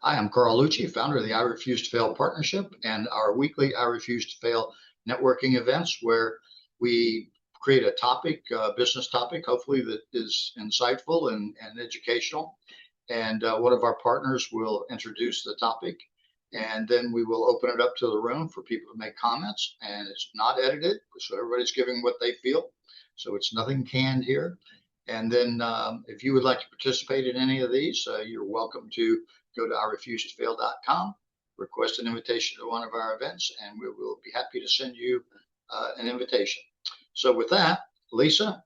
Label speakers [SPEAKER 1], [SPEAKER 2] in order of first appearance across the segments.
[SPEAKER 1] Hi, I'm Carl Lucci, founder of the I Refuse to Fail Partnership and our weekly I Refuse to Fail networking events where we create a topic, a business topic, hopefully that is insightful and educational. And one of our partners will introduce the topic, and then we will open it up to the room for people to make comments. And it's not edited, so everybody's giving what they feel. So it's nothing canned here. And then if you would like to participate in any of these, you're welcome to go to ourrefusetofail.com, request an invitation to one of our events, and we will be happy to send you an invitation. So with that, Lisa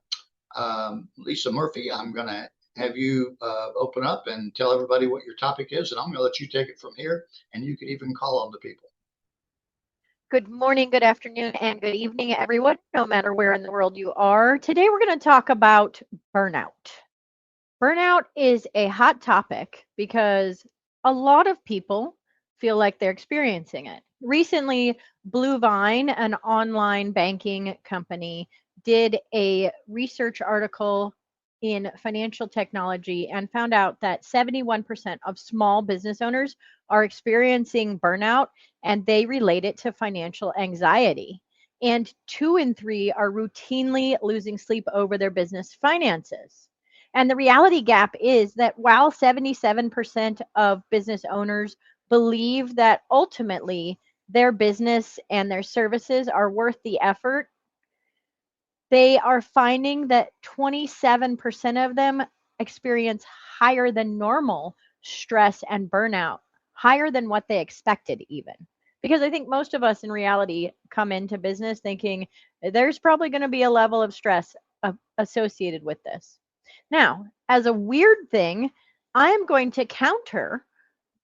[SPEAKER 1] Murphy, I'm going to have you open up and tell everybody what your topic is, and I'm going to let you take it from here, and you can even call on the people.
[SPEAKER 2] Good morning, good afternoon, and good evening, everyone, no matter where in the world you are. Today, we're going to talk about burnout. Burnout is a hot topic because a lot of people feel like they're experiencing it. Recently, Bluevine, an online banking company, did a research article in financial technology and found out that 71% of small business owners are experiencing burnout, and they relate it to financial anxiety. And 2 in 3 are routinely losing sleep over their business finances. And the reality gap is that while 77% of business owners believe that ultimately their business and their services are worth the effort, they are finding that 27% of them experience higher than normal stress and burnout, higher than what they expected, even. Because I think most of us in reality come into business thinking there's probably going to be a level of stress associated with this. Now, as a weird thing, I am going to counter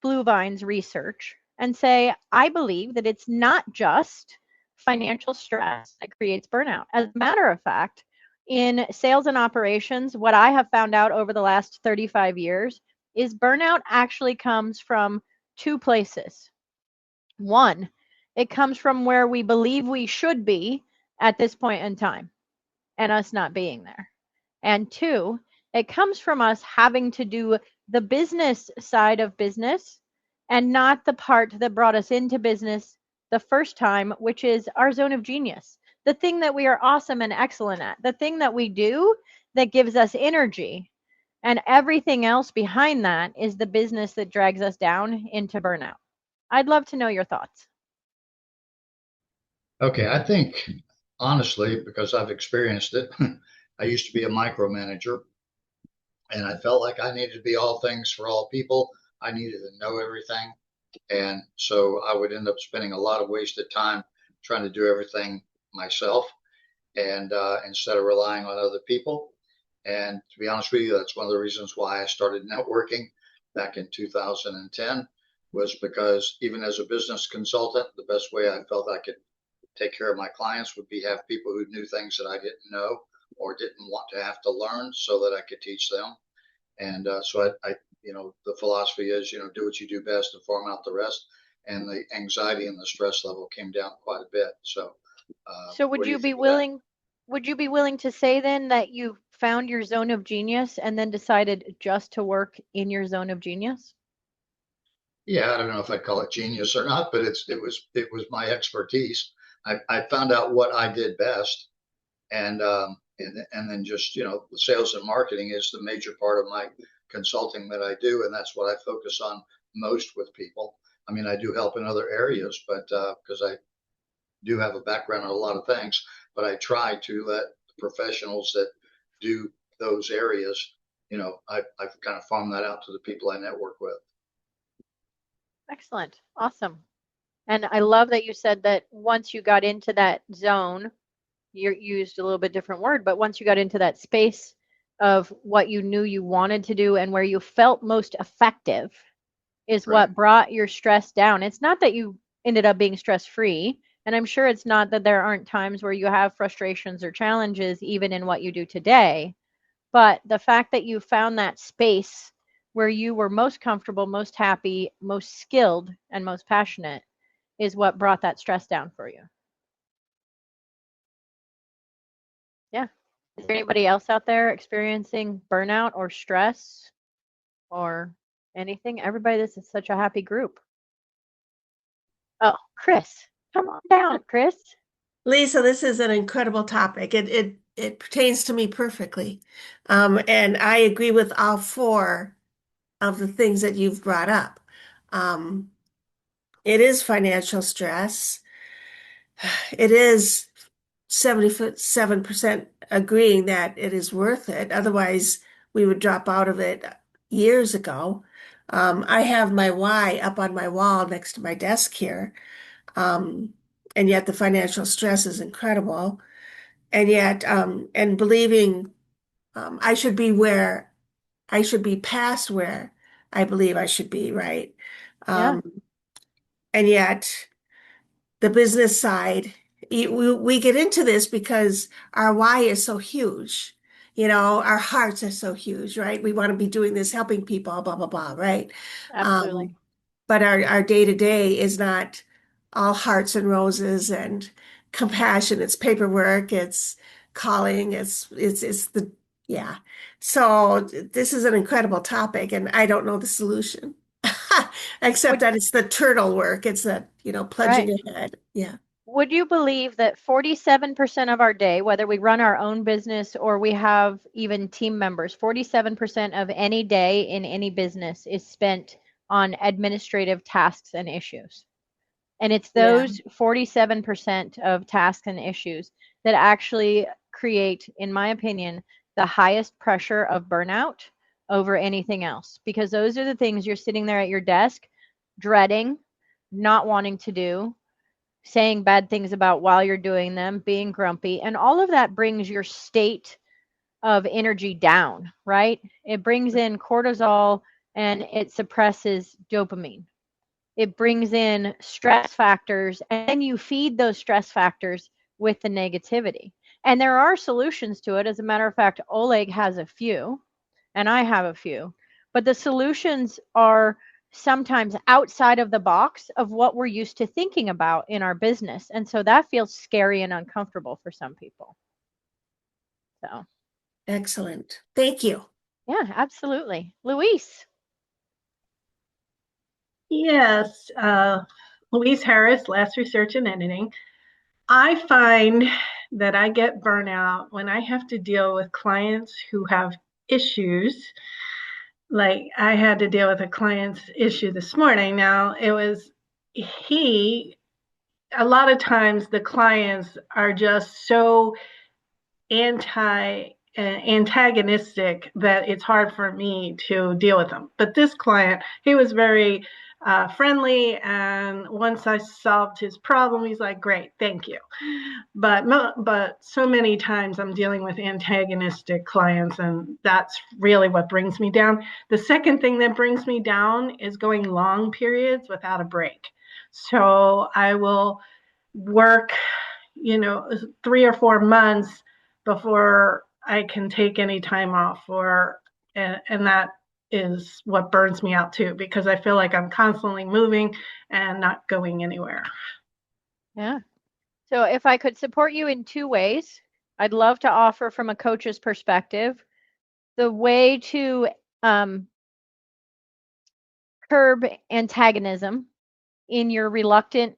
[SPEAKER 2] Bluevine's research and say I believe that it's not just financial stress that creates burnout. As a matter of fact, in sales and operations, what I have found out over the last 35 years is burnout actually comes from two places. One, it comes from where we believe we should be at this point in time and us not being there. And two, it comes from us having to do the business side of business and not the part that brought us into business the first time, which is our zone of genius, the thing that we are awesome and excellent at, the thing that we do that gives us energy. And everything else behind that is the business that drags us down into burnout. I'd love to know your thoughts.
[SPEAKER 1] Okay, I think honestly, because I've experienced it, I used to be a micromanager and I felt like I needed to be all things for all people. I needed to know everything. And so I would end up spending a lot of wasted time trying to do everything myself and instead of relying on other people. And to be honest with you, that's one of the reasons why I started networking back in 2010 was because even as a business consultant, the best way I felt I could take care of my clients would be have people who knew things that I didn't know or didn't want to have to learn so that I could teach them. And so the philosophy is, do what you do best and farm out the rest. And the anxiety and the stress level came down quite a bit. So,
[SPEAKER 2] So
[SPEAKER 1] what do you think of that?
[SPEAKER 2] would you be willing to say then that you found your zone of genius and then decided just to work in your zone of genius?
[SPEAKER 1] Yeah, I don't know if I'd call it genius or not, but it was my expertise. I found out what I did best, and then just the sales and marketing is the major part of my consulting that I do, and that's what I focus on most with people. I mean, I do help in other areas, but because I do have a background in a lot of things, but I try to let the professionals that do those areas, I've kind of farmed that out to the people I network with.
[SPEAKER 2] Excellent. Awesome. And I love that you said that once you got into that zone, you used a little bit different word, but once you got into that space of what you knew you wanted to do and where you felt most effective is
[SPEAKER 1] Right.
[SPEAKER 2] what brought your stress down. It's not that you ended up being stress free. And I'm sure it's not that there aren't times where you have frustrations or challenges, even in what you do today. But the fact that you found that space where you were most comfortable, most happy, most skilled, and most passionate is what brought that stress down for you. Yeah. Is there anybody else out there experiencing burnout or stress or Anything? Everybody, this is such a happy group. Oh, Chris, come on down, Chris.
[SPEAKER 3] Lisa, this is an incredible topic. It pertains to me perfectly. And I agree with all four of the things that you've brought up. Um, it is financial stress. It is 77% agreeing that it is worth it. Otherwise, we would drop out of it years ago. I have my why up on my wall next to my desk here. Um, and yet the financial stress is incredible. And yet, and believing I should be where I should be past where I believe I should be, right?
[SPEAKER 2] Yeah,
[SPEAKER 3] And yet, the business side, we get into this because our why is so huge. You know, our hearts are so huge, right? We want to be doing this, helping people, blah, blah, blah, right?
[SPEAKER 2] absolutely.
[SPEAKER 3] But our day to day is not all hearts and roses and compassion. It's paperwork, it's calling, it's the yeah. So this is an incredible topic, and I don't know the solution, except
[SPEAKER 2] Would
[SPEAKER 3] that it's the turtle work. It's that, you know,
[SPEAKER 2] right.
[SPEAKER 3] plunging ahead. Yeah.
[SPEAKER 2] Would you believe that 47% of our day, whether we run our own business or we have even team members, 47% of any day in any business is spent on administrative tasks and issues. And it's
[SPEAKER 3] Yeah.
[SPEAKER 2] those 47% of tasks and issues that actually create, in my opinion, the highest pressure of burnout over anything else. Because those are the things you're sitting there at your desk dreading, not wanting to do, saying bad things about while you're doing them, being grumpy, and all of that brings your state of energy down, right? It brings in cortisol and it suppresses dopamine. It brings in stress factors, and then you feed those stress factors with the negativity. And there are solutions to it. As a matter of fact, Oleg has a few, and I have a few. But the solutions are sometimes outside of the box of what we're used to thinking about in our business. And so that feels scary and uncomfortable for some people. So,
[SPEAKER 3] Excellent. Thank you.
[SPEAKER 2] yeah, absolutely. Luis.
[SPEAKER 4] Yes, Louise Harris, Last Research and Editing. I find that I get burnout when I have to deal with clients who have issues. Like I had to deal with a client's issue this morning. Now, it was a lot of times the clients are just so antagonistic that it's hard for me to deal with them. But this client, he was very friendly, and once I solved his problem, he's like, "Great, thank you." But so many times I'm dealing with antagonistic clients, and that's really what brings me down. The second thing that brings me down is going long periods without a break. So I will work, 3 or 4 months before I can take any time off, and that is what burns me out too, because I feel like I'm constantly moving and not going anywhere.
[SPEAKER 2] Yeah. So if I could support you in two ways, I'd love to offer from a coach's perspective the way to curb antagonism in your reluctant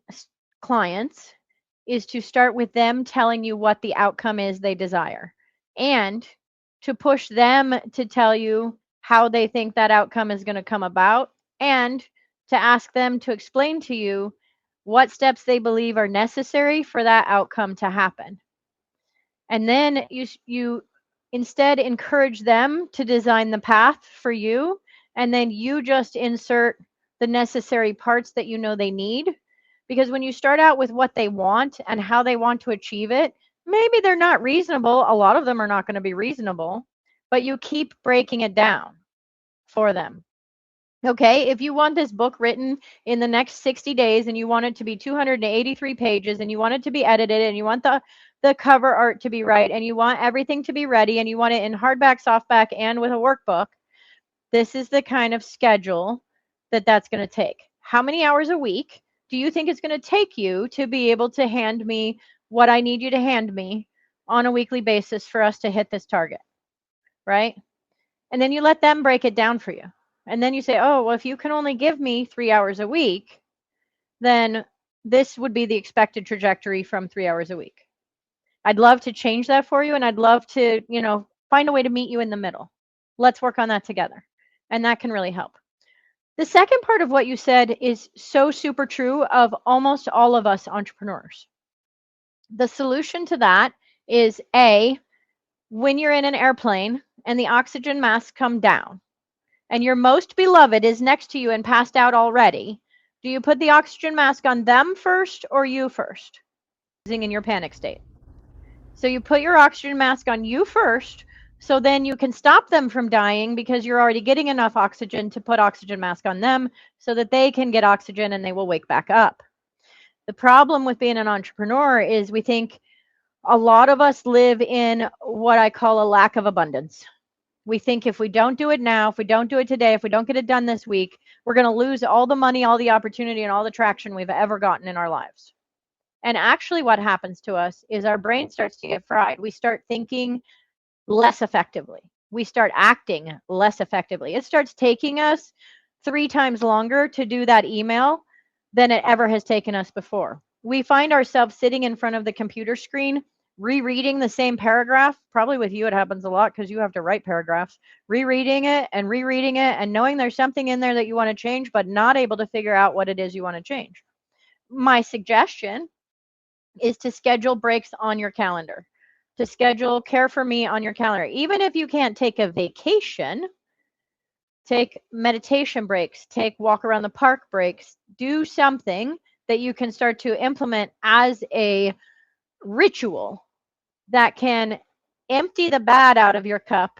[SPEAKER 2] clients is to start with them telling you what the outcome is they desire, and to push them to tell you how they think that outcome is going to come about, and to ask them to explain to you what steps they believe are necessary for that outcome to happen. And then you instead encourage them to design the path for you, and then you just insert the necessary parts that you know they need. Because when you start out with what they want and how they want to achieve it, maybe they're not reasonable. A lot of them are not going to be reasonable, but you keep breaking it down for them. Okay, if you want this book written in the next 60 days and you want it to be 283 pages and you want it to be edited and you want the cover art to be right and you want everything to be ready and you want it in hardback, softback, and with a workbook, this is the kind of schedule that's going to take. How many hours a week do you think it's going to take you to be able to hand me what I need you to hand me on a weekly basis for us to hit this target, right? And then you let them break it down for you. And then you say, oh, well, if you can only give me 3 hours a week, then this would be the expected trajectory from 3 hours a week. I'd love to change that for you, and I'd love to, find a way to meet you in the middle. Let's work on that together. And that can really help. The second part of what you said is so super true of almost all of us entrepreneurs. The solution to that is A, when you're in an airplane and the oxygen masks come down and your most beloved is next to you and passed out already, do you put the oxygen mask on them first or you first? In your panic state. So you put your oxygen mask on you first, so then you can stop them from dying because you're already getting enough oxygen to put oxygen mask on them so that they can get oxygen and they will wake back up. The problem with being an entrepreneur is we think a lot of us live in what I call a lack of abundance. We think if we don't do it now, if we don't do it today, if we don't get it done this week, we're going to lose all the money, all the opportunity, and all the traction we've ever gotten in our lives. And actually what happens to us is our brain starts to get fried. We start thinking less effectively. We start acting less effectively. It starts taking us 3 times longer to do that email than it ever has taken us before. We find ourselves sitting in front of the computer screen, rereading the same paragraph. Probably with you, it happens a lot because you have to write paragraphs, rereading it and knowing there's something in there that you want to change, but not able to figure out what it is you want to change. My suggestion is to schedule breaks on your calendar, to schedule Care for Me on your calendar. Even if you can't take a vacation, take meditation breaks, take walk around the park breaks, do something that you can start to implement as a ritual that can empty the bad out of your cup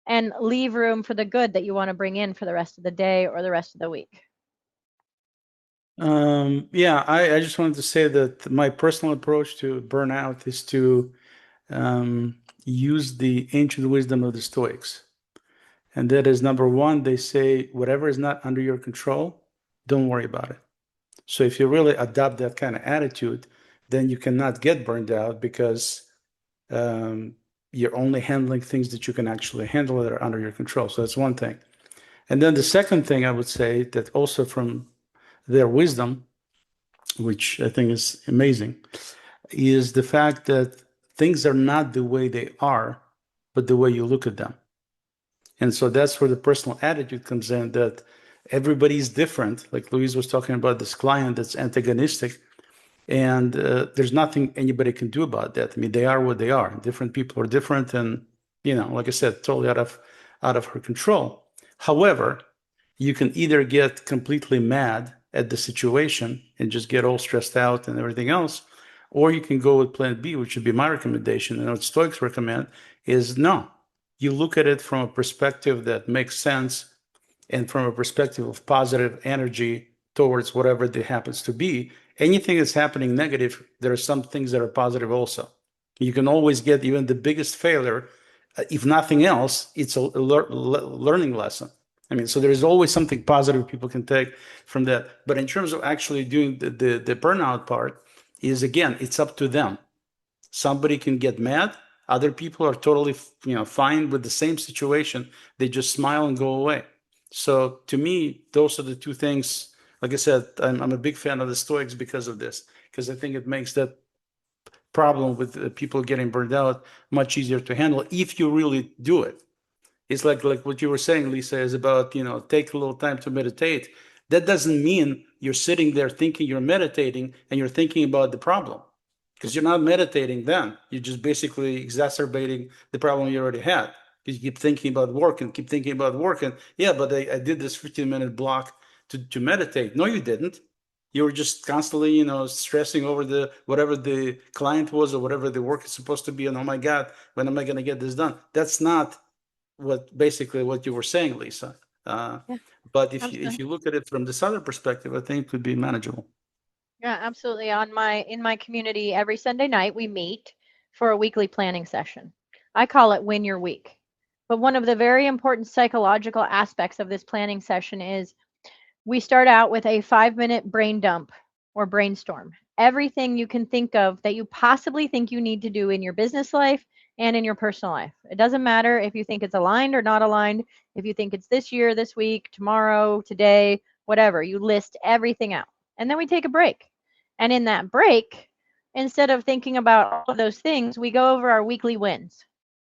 [SPEAKER 2] and leave room for the good that you want to bring in for the rest of the day or the rest of the week.
[SPEAKER 5] Yeah, I just wanted to say that my personal approach to burnout is to use the ancient wisdom of the Stoics. And that is, number one, they say, whatever is not under your control, don't worry about it. So if you really adopt that kind of attitude, then you cannot get burned out because you're only handling things that you can actually handle that are under your control. So that's one thing. And then the second thing I would say that also from their wisdom, which I think is amazing, is the fact that things are not the way they are, but the way you look at them. And so that's where the personal attitude comes in, that everybody's different. Like Louise was talking about this client that's antagonistic, and there's nothing anybody can do about that. I mean, they are what they are. Different people are different, and like I said, totally out of her control. However, you can either get completely mad at the situation and just get all stressed out and everything else, or you can go with plan B, which would be my recommendation. And what Stoics recommend is no, you look at it from a perspective that makes sense and from a perspective of positive energy towards whatever it happens to be. Anything that's happening negative, there are some things that are positive also. You can always get even the biggest failure. If nothing else, it's a learning lesson. I mean, so there's always something positive people can take from that. But in terms of actually doing the burnout part, is again, it's up to them. Somebody can get mad. Other people are totally, fine with the same situation. They just smile and go away. So to me, those are the two things. Like I said, I'm a big fan of the Stoics because of this, because I think it makes that problem with people getting burned out much easier to handle if you really do it. It's like what you were saying, Lisa, is about, take a little time to meditate. That doesn't mean you're sitting there thinking you're meditating and you're thinking about the problem, because you're not meditating then. You're just basically exacerbating the problem you already had, because you keep thinking about work and keep thinking about work. And yeah, but I did this 15-minute block to meditate. No, you didn't. You were just constantly, stressing over whatever the client was or whatever the work is supposed to be. And oh my God, when am I going to get this done? That's not what you were saying, Lisa.
[SPEAKER 2] Yeah,
[SPEAKER 5] But if you look at it from this other perspective, I think it could be manageable.
[SPEAKER 2] Yeah, absolutely. In my community, every Sunday night we meet for a weekly planning session. I call it Win Your Week. But one of the very important psychological aspects of this planning session is we start out with a 5-minute brain dump or brainstorm. Everything you can think of that you possibly think you need to do in your business life, and in your personal life. It doesn't matter if you think it's aligned or not aligned. If you think it's this year, this week, tomorrow, today, whatever, you list everything out. And then we take a break. And in that break, instead of thinking about all of those things, we go over our weekly wins.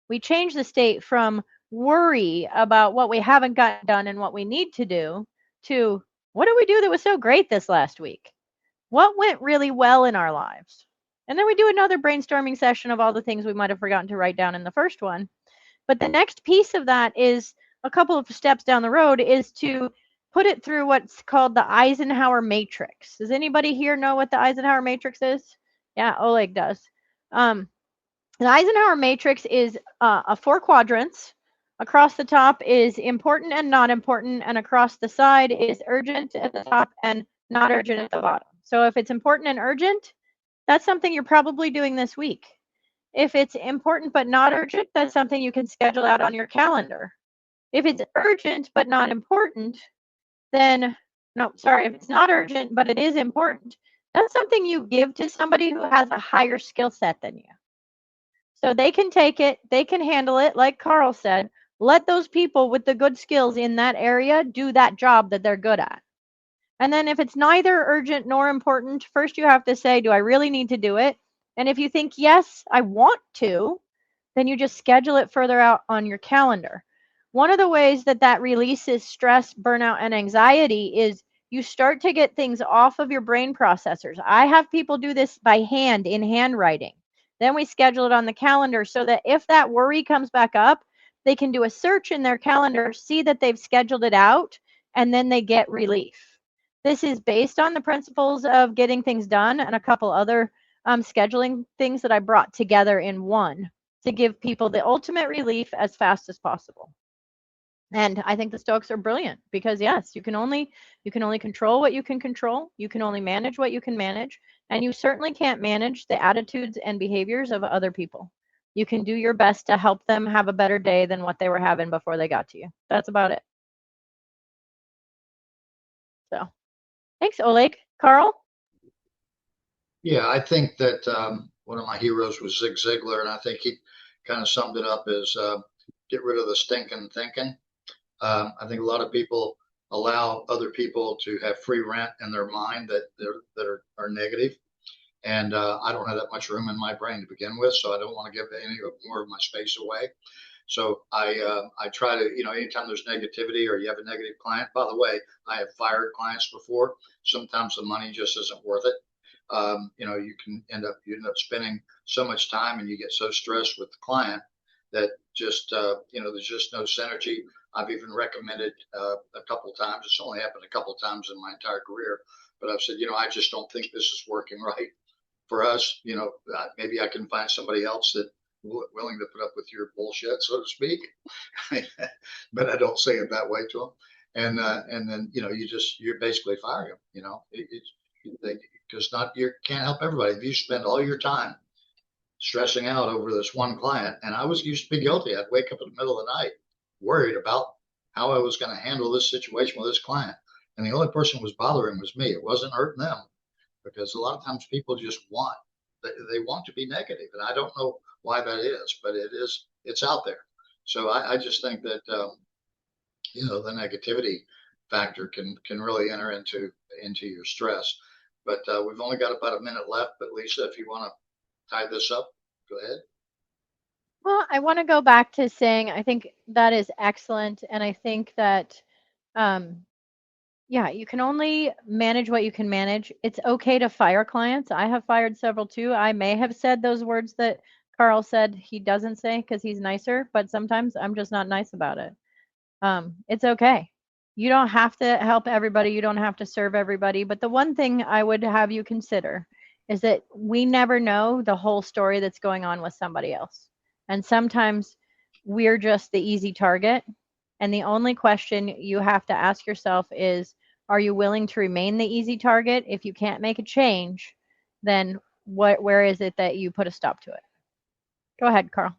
[SPEAKER 2] We change the state from worry about what we haven't gotten done and what we need to do to what did we do that was so great this last week? What went really well in our lives? And then we do another brainstorming session of all the things we might have forgotten to write down in the first one. But the next piece of that is a couple of steps down the road is to put it through what's called the Eisenhower Matrix. Does anybody here know what the Eisenhower Matrix is? Yeah, Oleg does. The Eisenhower Matrix is 4 quadrants. Across the top is important and not important, and across the side is urgent at the top and not urgent at the bottom. So if it's important and urgent, that's something you're probably doing this week. If it's important but not urgent, that's something you can schedule out on your calendar. If it's urgent but not important, then, no, sorry, if it's not urgent but it is important, that's something you give to somebody who has a higher skill set than you. So they can take it, they can handle it, like Carl said. Let those people with the good skills in that area do that job that they're good at. And then if it's neither urgent nor important, first you have to say, do I really need to do it? And if you think, yes, I want to, then you just schedule it further out on your calendar. One of the ways that that releases stress, burnout, and anxiety is you start to get things off of your brain processors. I have people do this by hand in handwriting. Then we schedule it on the calendar so that if that worry comes back up, they can do a search in their calendar, see that they've scheduled it out, and then they get relief. This is based on the principles of getting things done and a couple other scheduling things that I brought together in one to give people the ultimate relief as fast as possible. And I think the Stoics are brilliant because yes, you can only control what you can control. You can only manage what you can manage, and you certainly can't manage the attitudes and behaviors of other people. You can do your best to help them have a better day than what they were having before they got to you. That's about it. So, thanks, Oleg. Carl?
[SPEAKER 1] Yeah, I think that one of my heroes was Zig Ziglar, and I think he kind of summed it up as get rid of the stinking thinking. I think a lot of people allow other people to have free rent in their mind that are negative. And I don't have that much room in my brain to begin with, so I don't want to give any more of my space away. So I try to, anytime there's negativity or you have a negative client, by the way, I have fired clients before. Sometimes the money just isn't worth it. You end up spending so much time and you get so stressed with the client that just, there's just no synergy. I've even recommended a couple times. It's only happened a couple times in my entire career, but I've said, I just don't think this is working right for us. Maybe I can find somebody else that willing to put up with your bullshit, so to speak. But I don't say it that way to them. And then you're basically firing them. Because you can't help everybody. If you spend all your time stressing out over this one client, and I used to be guilty. I'd wake up in the middle of the night worried about how I was going to handle this situation with this client, and the only person who was bothering was me. It wasn't hurting them, because a lot of times people just they want to be negative, and I don't know why that is, but it's out there. So I just think that the negativity factor can really enter into your stress. But we've only got about a minute left. But Lisa, if you want to tie this up, go ahead.
[SPEAKER 2] Well, I want to go back to saying I think that is excellent, and I think that you can only manage what you can manage. It's okay to fire clients. I have fired several too. I may have said those words that Carl said he doesn't say because he's nicer, but sometimes I'm just not nice about it. It's okay. You don't have to help everybody. You don't have to serve everybody. But the one thing I would have you consider is that we never know the whole story that's going on with somebody else. And sometimes we're just the easy target. And the only question you have to ask yourself is, are you willing to remain the easy target? If you can't make a change, then where is it that you put a stop to it? Go ahead, Carl.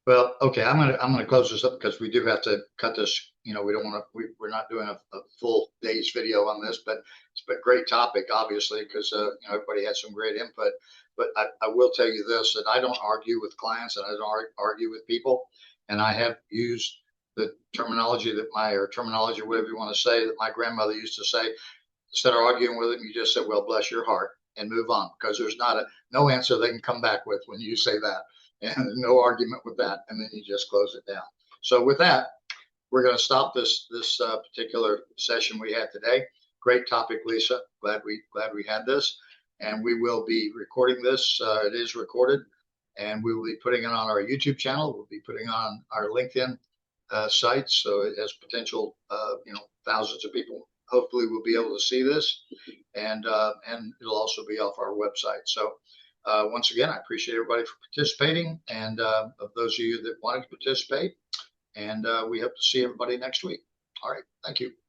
[SPEAKER 1] Well, okay, I'm gonna close this up because we do have to cut this you know, we don't want to, we're not doing a full day's video on this, but it's a great topic, obviously, because, you know, everybody had some great input. But I will tell you this, that I don't argue with clients and I don't argue with people. And I have used the terminology that terminology, whatever you want to say, that my grandmother used to say. Instead of arguing with them, you just say, well, bless your heart, and move on, because there's no answer they can come back with when you say that, and no argument with that, and then you just close it down. So with that, we're going to stop this particular session we had today. Great topic, Lisa. Glad we had this, and we will be recording this. It is recorded, and we will be putting it on our YouTube channel. We'll be putting on our LinkedIn sites, so it has potential, you know, thousands of people hopefully we'll be able to see this, and it'll also be off our website. So once again, I appreciate everybody for participating, and of those of you that wanted to participate, and we hope to see everybody next week. All right, thank you.